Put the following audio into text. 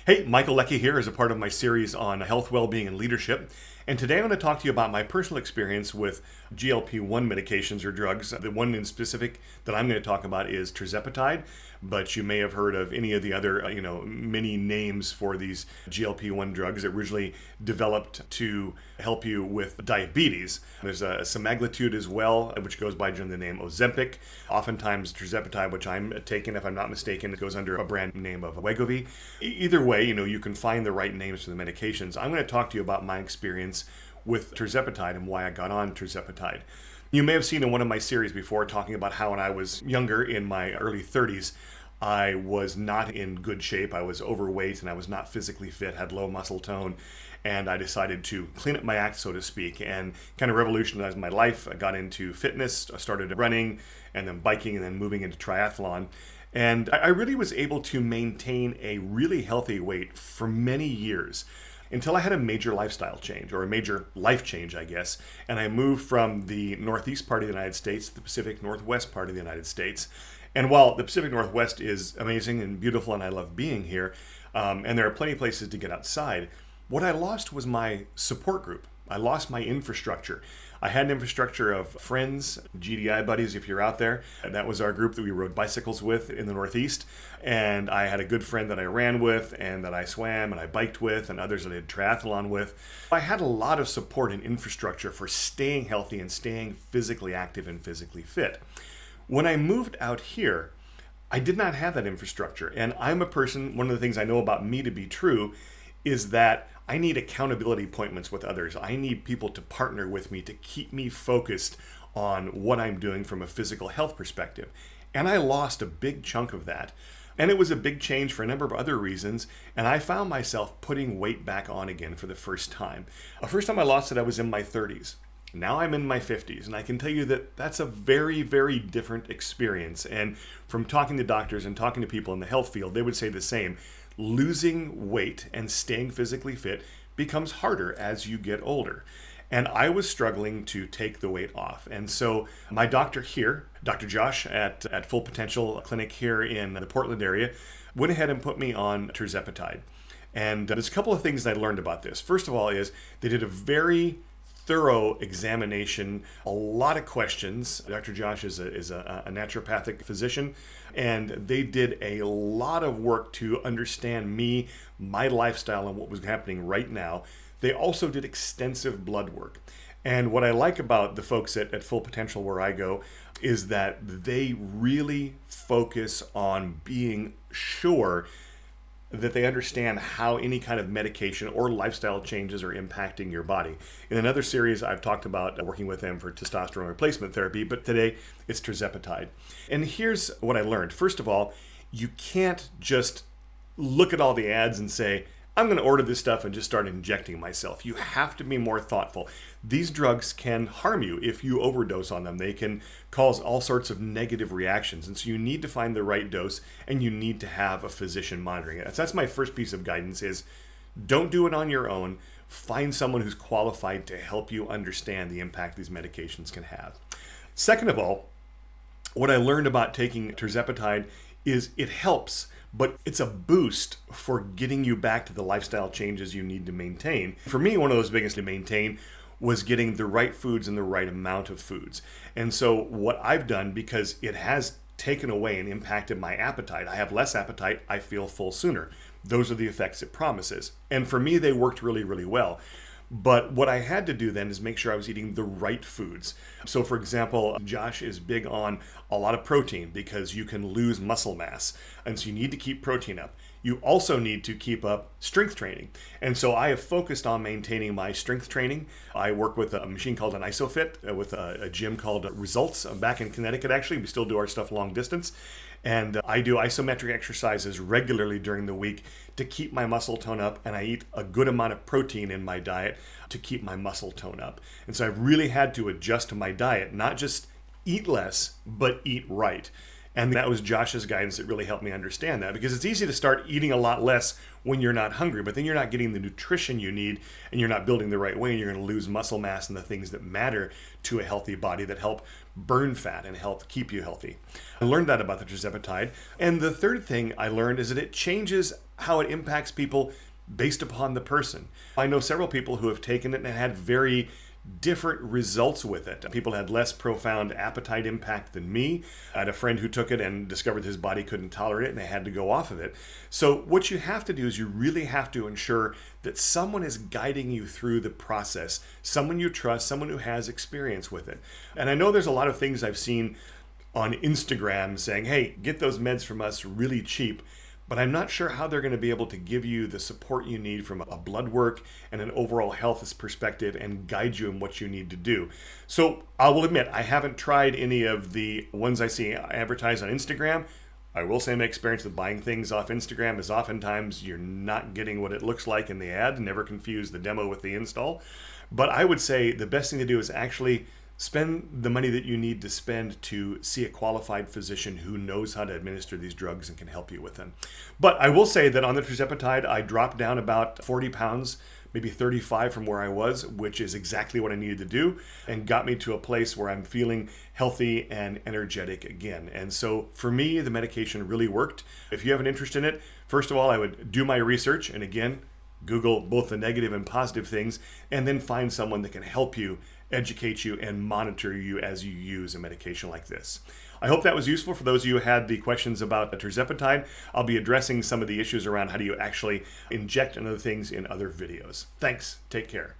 Hey, Michael Leckie here as a part of my series on health, well-being, and leadership. And today I'm going to talk to you about my personal experience with GLP-1 medications or drugs. The one in specific that I'm going to talk about is Tirzepatide, but you may have heard of any of the other, many names for these GLP-1 drugs originally developed to help you with diabetes. There's a semaglutide as well, which goes by the name Ozempic. Oftentimes Tirzepatide, which I'm taking, if I'm not mistaken, it goes under a brand name of Wegovy. Either way, you can find the right names for the medications. I'm going to talk to you about my experience with Tirzepatide and why I got on Tirzepatide. You may have seen in one of my series before talking about how when I was younger, in my early 30s, I was not in good shape. I was overweight and I was not physically fit, had low muscle tone, and I decided to clean up my act, so to speak, and kind of revolutionize my life. I got into fitness, I started running and then biking and then moving into triathlon. And I really was able to maintain a really healthy weight for many years until I had a major lifestyle change, or a major life change, I guess. And I moved from the northeast part of the United States to the Pacific Northwest part of the United States. And while the Pacific Northwest is amazing and beautiful and I love being here, and there are plenty of places to get outside, what I lost was my support group. I lost my infrastructure. I had an infrastructure of friends, GDI buddies, if you're out there. That was our group that we rode bicycles with in the Northeast. And I had a good friend that I ran with and that I swam and I biked with and others that I did triathlon with. I had a lot of support and infrastructure for staying healthy and staying physically active and physically fit. When I moved out here, I did not have that infrastructure. And I'm a person, one of the things I know about me to be true is that I need accountability appointments with others. I need people to partner with me to keep me focused on what I'm doing from a physical health perspective. And I lost a big chunk of that. And it was a big change for a number of other reasons. And I found myself putting weight back on again for the first time. The first time I lost it, I was in my 30s. Now I'm in my 50s, and I can tell you that that's a very, very different experience. And from talking to doctors and talking to people in the health field, they would say the same. Losing weight and staying physically fit becomes harder as you get older. And I was struggling to take the weight off. And so my doctor here, Dr. Josh at Full Potential Clinic here in the Portland area, went ahead and put me on Tirzepatide. And there's a couple of things that I learned about this. First of all is they did a very thorough examination, a lot of questions. Dr. Josh is a naturopathic physician, and they did a lot of work to understand me, my lifestyle, and what was happening right now. They also did extensive blood work. And what I like about the folks at Full Potential where I go is that they really focus on being sure that they understand how any kind of medication or lifestyle changes are impacting your body. In another series, I've talked about working with them for testosterone replacement therapy, but today it's Tirzepatide. And here's what I learned. First of all, you can't just look at all the ads and say, I'm going to order this stuff and just start injecting myself. You have to be more thoughtful. These drugs can harm you if you overdose on them. They can cause all sorts of negative reactions. And so you need to find the right dose, and you need to have a physician monitoring it. So that's my first piece of guidance is don't do it on your own. Find someone who's qualified to help you understand the impact these medications can have. Second of all, what I learned about taking Tirzepatide is it helps, but it's a boost for getting you back to the lifestyle changes you need to maintain. For me, one of those biggest to maintain was getting the right foods and the right amount of foods. And so what I've done, because it has taken away and impacted my appetite, I have less appetite, I feel full sooner. Those are the effects it promises. And for me, they worked really, really well. But what I had to do then is make sure I was eating the right foods. So for example, Josh is big on a lot of protein because you can lose muscle mass. And so you need to keep protein up. You also need to keep up strength training. And so I have focused on maintaining my strength training. I work with a machine called an ISOFIT with a gym called Results. I'm back in Connecticut, actually. We still do our stuff long distance. And I do isometric exercises regularly during the week to keep my muscle tone up, and I eat a good amount of protein in my diet to keep my muscle tone up. And so I've really had to adjust to my diet, not just eat less, but eat right. And that was Josh's guidance that really helped me understand that, because it's easy to start eating a lot less when you're not hungry, but then you're not getting the nutrition you need and you're not building the right way, and you're going to lose muscle mass and the things that matter to a healthy body that help burn fat and help keep you healthy. I learned that about the Tirzepatide. And the third thing I learned is that it changes how it impacts people based upon the person. I know several people who have taken it and had very different results with it. People had less profound appetite impact than me. I had a friend who took it and discovered his body couldn't tolerate it and they had to go off of it. So what you have to do is you really have to ensure that someone is guiding you through the process, someone you trust, someone who has experience with it. And I know there's a lot of things I've seen on Instagram saying, hey, get those meds from us really cheap. But I'm not sure how they're going to be able to give you the support you need from a blood work and an overall health perspective and guide you in what you need to do. So I will admit, I haven't tried any of the ones I see advertised on Instagram. I will say my experience with buying things off Instagram is oftentimes you're not getting what it looks like in the ad. Never confuse the demo with the install. But I would say the best thing to do is actually spend the money that you need to spend to see a qualified physician who knows how to administer these drugs and can help you with them. But I will say that on the Tirzepatide, I dropped down about 40 pounds, maybe 35 from where I was, which is exactly what I needed to do and got me to a place where I'm feeling healthy and energetic again. And so for me, the medication really worked. If you have an interest in it, first of all, I would do my research and again, Google both the negative and positive things, and then find someone that can help you, educate you, and monitor you as you use a medication like this. I hope that was useful for those of you who had the questions about Tirzepatide. I'll be addressing some of the issues around how do you actually inject and other things in other videos. Thanks. Take care.